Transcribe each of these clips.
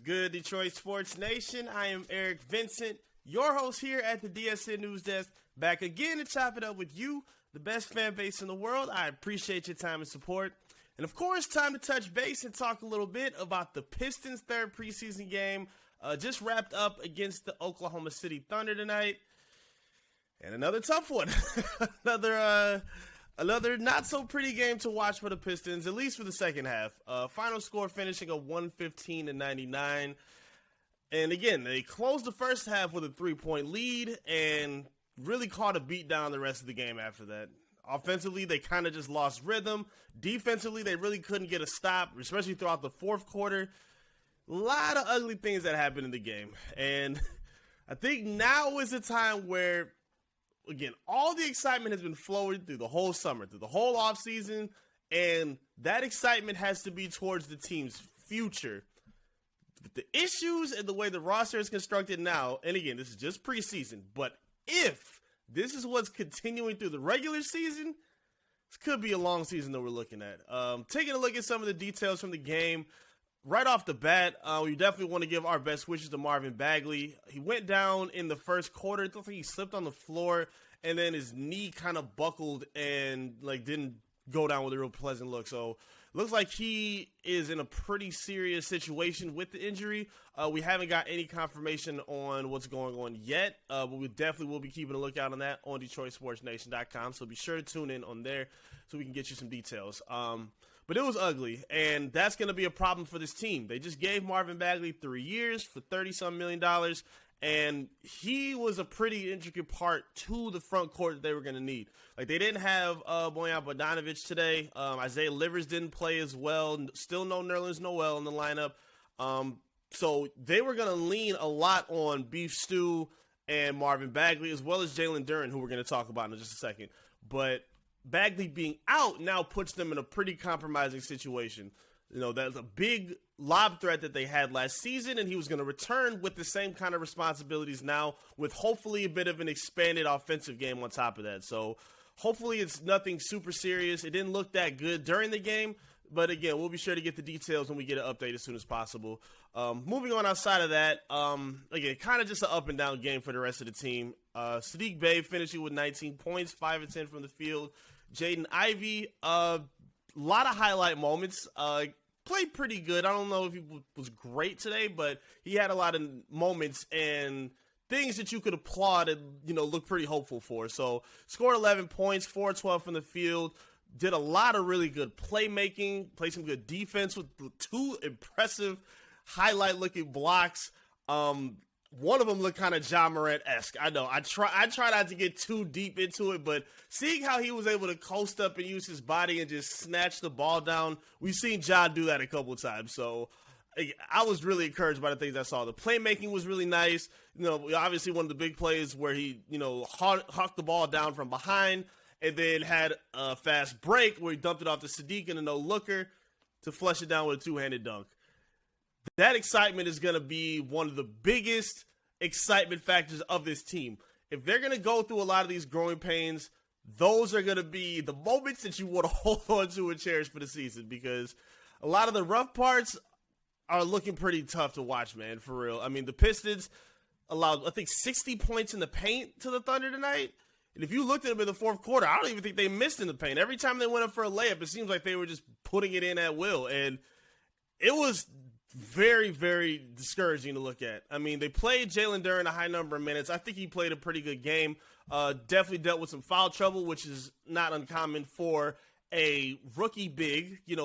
good, Detroit Sports Nation? I am Eric Vincent, your host here at the DSN News Desk, back again to chop it up with you, the best fan base in the world. I appreciate your time and support. And of course, time to touch base and talk a little bit about the Pistons' third preseason game. Just wrapped up against the Oklahoma City Thunder tonight. And another tough one. Another not-so-pretty game to watch for the Pistons, at least for the second half. Final score finishing at 115-99. And again, they closed the first half with a 3-point lead and really caught a beat down the rest of the game after that. Offensively, they kind of just lost rhythm. Defensively, they really couldn't get a stop, especially throughout the fourth quarter. A lot of ugly things that happened in the game. And I think now is the time where, again, all the excitement has been flowing through the whole summer, through the whole offseason, and that excitement has to be towards the team's future. The issues and the way the roster is constructed now, and again, this is just preseason, but if this is what's continuing through the regular season, this could be a long season that we're looking at. Taking a look at some of the details from the game, right off the bat, we definitely want to give our best wishes to Marvin Bagley. He went down in the first quarter. It looked like he slipped on the floor, and then his knee kind of buckled and didn't go down with a real pleasant look. So looks like he is in a pretty serious situation with the injury. We haven't got any confirmation on what's going on yet, but we definitely will be keeping a lookout on that on DetroitSportsNation.com. So be sure to tune in on there so we can get you some details. But it was ugly, and that's going to be a problem for this team. They just gave Marvin Bagley 3 years for $30-some million, and he was a pretty intricate part to the front court that they were going to need. Like, they didn't have Bojan Bogdanovic today. Isaiah Livers didn't play as well. Still no Nerlens Noel in the lineup. So they were going to lean a lot on Beef Stew and Marvin Bagley, as well as Jalen Duren, who we're going to talk about in just a second. But Bagley being out now puts them in a pretty compromising situation. You know, that's a big lob threat that they had last season, and he was going to return with the same kind of responsibilities now with hopefully a bit of an expanded offensive game on top of that. So hopefully it's nothing super serious. It didn't look that good during the game, but again, we'll be sure to get the details when we get an update as soon as possible. Moving on outside of that, again, kind of just an up and down game for the rest of the team. Saddiq Bey finishing with 19 points, 5 of 10 from the field. Jaden Ivey, a lot of highlight moments. Played pretty good. I don't know if he was great today, but he had a lot of moments and things that you could applaud and, look pretty hopeful for. So scored 11 points, 4-12 from the field. Did a lot of really good playmaking, played some good defense with 2 impressive highlight-looking blocks. One of them looked kind of Ja Morant-esque. I know. I try not to get too deep into it, but seeing how he was able to coast up and use his body and just snatch the ball down, we've seen Ja do that a couple of times. So I was really encouraged by the things I saw. The playmaking was really nice. Obviously one of the big plays where he, hawked the ball down from behind and then had a fast break where he dumped it off to Saddiq in a no-looker to flush it down with a two-handed dunk. That excitement is going to be one of the biggest excitement factors of this team. If they're going to go through a lot of these growing pains, those are going to be the moments that you want to hold on to and cherish for the season, because a lot of the rough parts are looking pretty tough to watch, man, for real. I mean, the Pistons allowed, I think, 60 points in the paint to the Thunder tonight. And if you looked at them in the fourth quarter, I don't even think they missed in the paint. Every time they went up for a layup, it seems like they were just putting it in at will. And it was very, very discouraging to look at. I mean, they played Jalen Duren a high number of minutes. I think he played a pretty good game. Definitely dealt with some foul trouble, which is not uncommon for a rookie big. He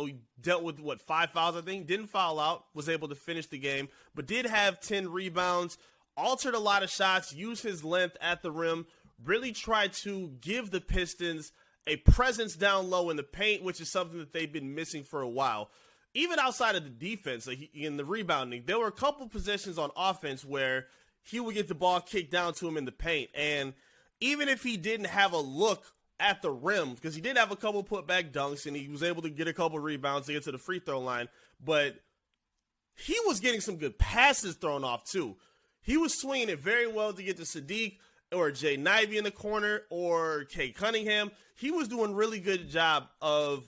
dealt with, 5 fouls, I think. Didn't foul out. Was able to finish the game. But did have 10 rebounds. Altered a lot of shots. Used his length at the rim. Really tried to give the Pistons a presence down low in the paint, which is something that they've been missing for a while. Even outside of the defense, in the rebounding, there were a couple possessions on offense where he would get the ball kicked down to him in the paint. And even if he didn't have a look at the rim, because he did have a couple putback dunks and he was able to get a couple rebounds to get to the free throw line, but he was getting some good passes thrown off too. He was swinging it very well to get to Saddiq or Jaden Ivey in the corner or Kay Cunningham. He was doing a really good job of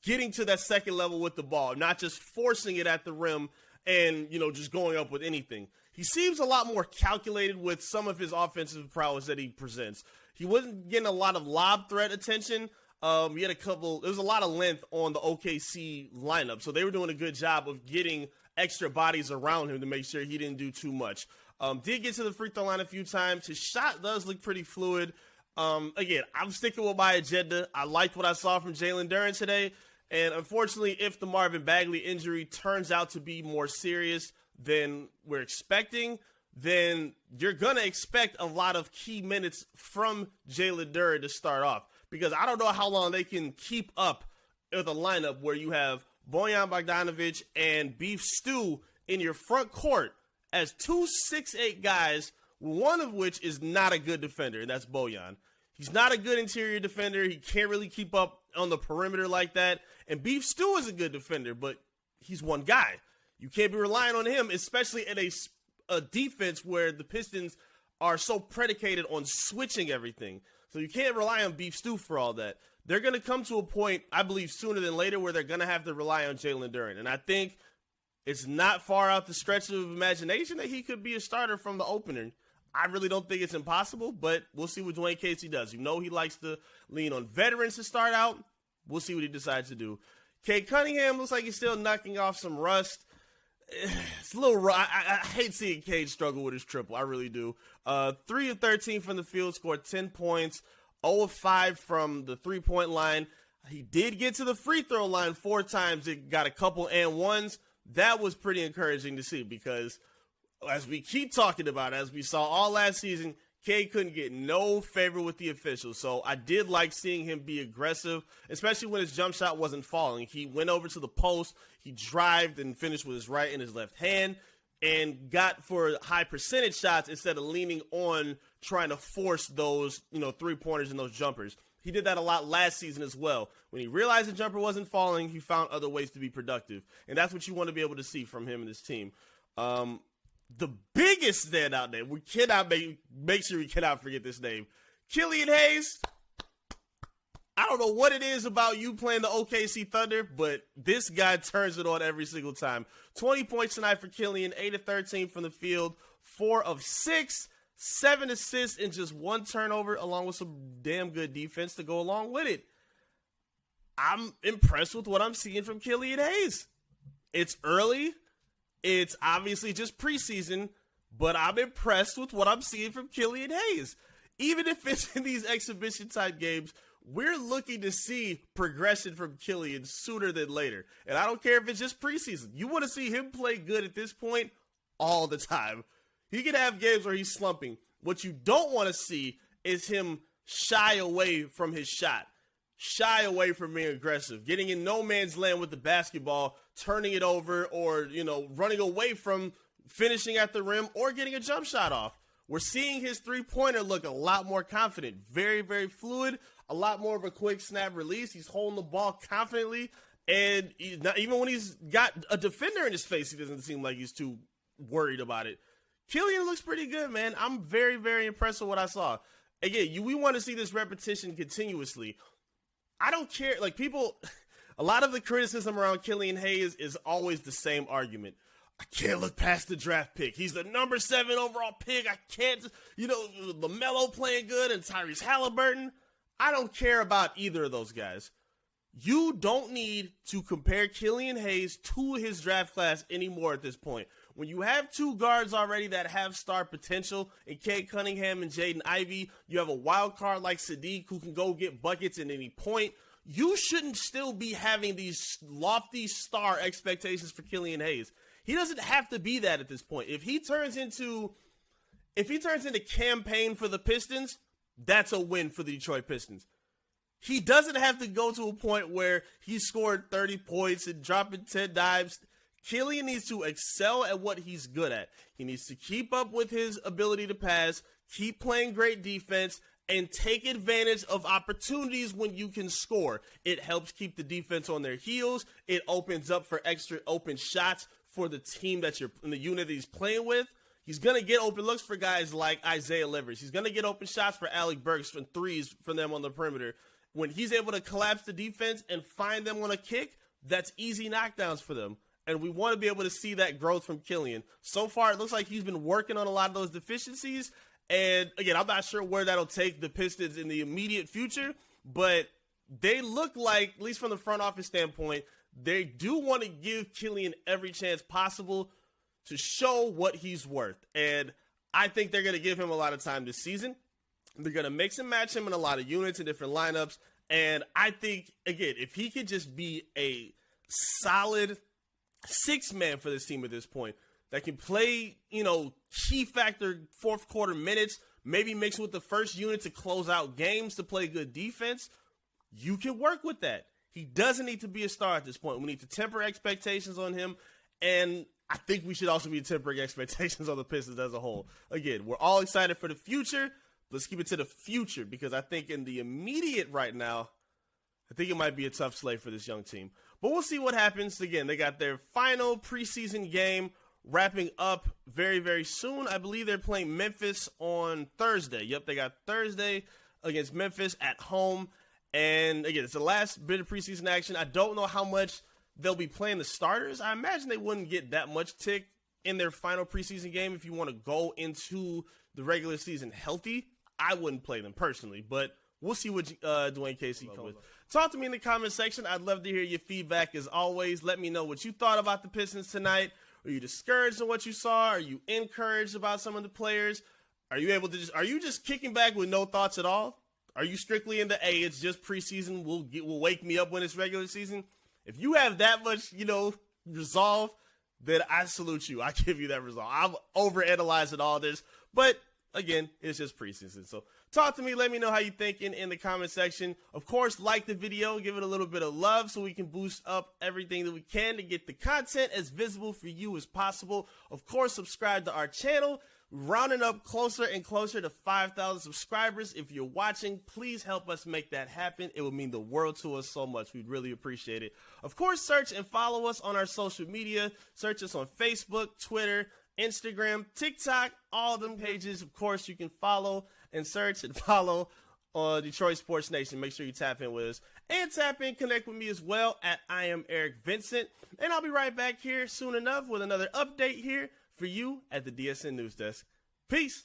getting to that second level with the ball, not just forcing it at the rim and, just going up with anything. He seems a lot more calculated with some of his offensive prowess that he presents. He wasn't getting a lot of lob threat attention. He had there was a lot of length on the OKC lineup, so they were doing a good job of getting extra bodies around him to make sure he didn't do too much. Did get to the free throw line a few times. His shot does look pretty fluid. Again, I'm sticking with my agenda. I liked what I saw from Jalen Duren today, and unfortunately, if the Marvin Bagley injury turns out to be more serious than we're expecting, then you're going to expect a lot of key minutes from Jalen Duren to start off. Because I don't know how long they can keep up with a lineup where you have Bojan Bogdanovic and Beef Stew in your front court as 2 6'8" guys, one of which is not a good defender, and that's Bojan. He's not a good interior defender. He can't really keep up on the perimeter like that. And Beef Stew is a good defender, but he's one guy. You can't be relying on him, especially in a defense where the Pistons are so predicated on switching everything. So you can't rely on Beef Stew for all that. They're going to come to a point, I believe, sooner than later where they're going to have to rely on Jalen Duren. And I think it's not far out the stretch of imagination that he could be a starter from the opener. I really don't think it's impossible, but we'll see what Dwayne Casey does. He likes to lean on veterans to start out. We'll see what he decides to do. Cade Cunningham looks like he's still knocking off some rust. It's a little I hate seeing Cade struggle with his triple. I really do. 3 of 13 from the field, scored 10 points, 0 of 5 from the three-point line. He did get to the free throw line 4 times. It got a couple and ones. That was pretty encouraging to see because, as we keep talking about, as we saw all last season, Cade couldn't get no favor with the officials. So I did like seeing him be aggressive, especially when his jump shot wasn't falling. He went over to the post, he drived and finished with his right and his left hand and got for high percentage shots instead of leaning on trying to force those, three-pointers and those jumpers. He did that a lot last season as well. When he realized the jumper wasn't falling, he found other ways to be productive. And that's what you want to be able to see from him and his team. The biggest standout name, we cannot make sure we cannot forget this name, Killian Hayes. I don't know what it is about you playing the OKC Thunder, but this guy turns it on every single time. 20 points tonight for Killian, 8 of 13 from the field, 4 of 6, 7 assists, and just 1 turnover, along with some damn good defense to go along with it. I'm impressed with what I'm seeing from Killian Hayes. It's early. It's obviously just preseason, but I'm impressed with what I'm seeing from Killian Hayes. Even if it's in these exhibition-type games, we're looking to see progression from Killian sooner than later. And I don't care if it's just preseason. You want to see him play good at this point all the time. He can have games where he's slumping. What you don't want to see is him shy away from his shot. Shy away from being aggressive, getting in no man's land with the basketball, turning it over, or, running away from finishing at the rim or getting a jump shot off. We're seeing his three-pointer look a lot more confident, very, very fluid, a lot more of a quick snap release. He's holding the ball confidently, and even when he's got a defender in his face, he doesn't seem like he's too worried about it. Killian looks pretty good, man. I'm very, very impressed with what I saw. Again, we want to see this repetition continuously. I don't care. A lot of the criticism around Killian Hayes is always the same argument. I can't look past the draft pick. He's the number 7 overall pick. I can't, LaMelo playing good and Tyrese Halliburton. I don't care about either of those guys. You don't need to compare Killian Hayes to his draft class anymore at this point. When you have 2 guards already that have star potential in Cade Cunningham and Jaden Ivey, you have a wild card like Sadiq who can go get buckets at any point. You shouldn't still be having these lofty star expectations for Killian Hayes. He doesn't have to be that at this point. If he turns into campaign for the Pistons, that's a win for the Detroit Pistons. He doesn't have to go to a point where he scored 30 points and dropping 10 dimes. Killian needs to excel at what he's good at. He needs to keep up with his ability to pass, keep playing great defense, and take advantage of opportunities when you can score. It helps keep the defense on their heels. It opens up for extra open shots for the team that you're in the unit that he's playing with. He's going to get open looks for guys like Isaiah Livers. He's going to get open shots for Alec Burks and threes from them on the perimeter. When he's able to collapse the defense and find them on a kick, that's easy knockdowns for them. and we want to be able to see that growth from Killian. So far, it looks like he's been working on a lot of those deficiencies, and again, I'm not sure where that'll take the Pistons in the immediate future, but they look like, at least from the front office standpoint, they do want to give Killian every chance possible to show what he's worth, and I think they're going to give him a lot of time this season. They're going to mix and match him in a lot of units and different lineups. And I think, again, if he could just be a solid six-man for this team at this point that can play, key factor fourth quarter minutes, maybe mix with the first unit to close out games to play good defense, you can work with that. He doesn't need to be a star at this point. We need to temper expectations on him. And I think we should also be tempering expectations on the Pistons as a whole. Again, we're all excited for the future. Let's keep it to the future, because I think in the immediate right now, I think it might be a tough slate for this young team. But we'll see what happens. Again, they got their final preseason game wrapping up very, very soon. I believe they're playing Memphis on Thursday. Yep, they got Thursday against Memphis at home. And again, it's the last bit of preseason action. I don't know how much they'll be playing the starters. I imagine they wouldn't get that much tick in their final preseason game if you want to go into the regular season healthy. I wouldn't play them personally, but we'll see what Dwayne Casey comes with. Talk to me in the comment section. I'd love to hear your feedback as always. Let me know what you thought about the Pistons tonight. Are you discouraged in what you saw? Are you encouraged about some of the players? Are you just kicking back with no thoughts at all? Are you strictly into, hey, it's just preseason, will wake me up when it's regular season? If you have that much, resolve, then I salute you. I give you that resolve. I've overanalyzed all this, but again, it's just preseason. So talk to me. Let me know how you think in the comment section. Of course, like the video. Give it a little bit of love so we can boost up everything that we can to get the content as visible for you as possible. Of course, subscribe to our channel. Rounding up closer and closer to 5,000 subscribers. If you're watching, please help us make that happen. It would mean the world to us so much. We'd really appreciate it. Of course, search and follow us on our social media. Search us on Facebook, Twitter, Instagram, TikTok, all of them pages. Of course, you can follow and search and follow on Detroit Sports Nation. Make sure you tap in with us and tap in, connect with me as well at I am Eric Vincent. And I'll be right back here soon enough with another update here for you at the DSN News Desk. Peace.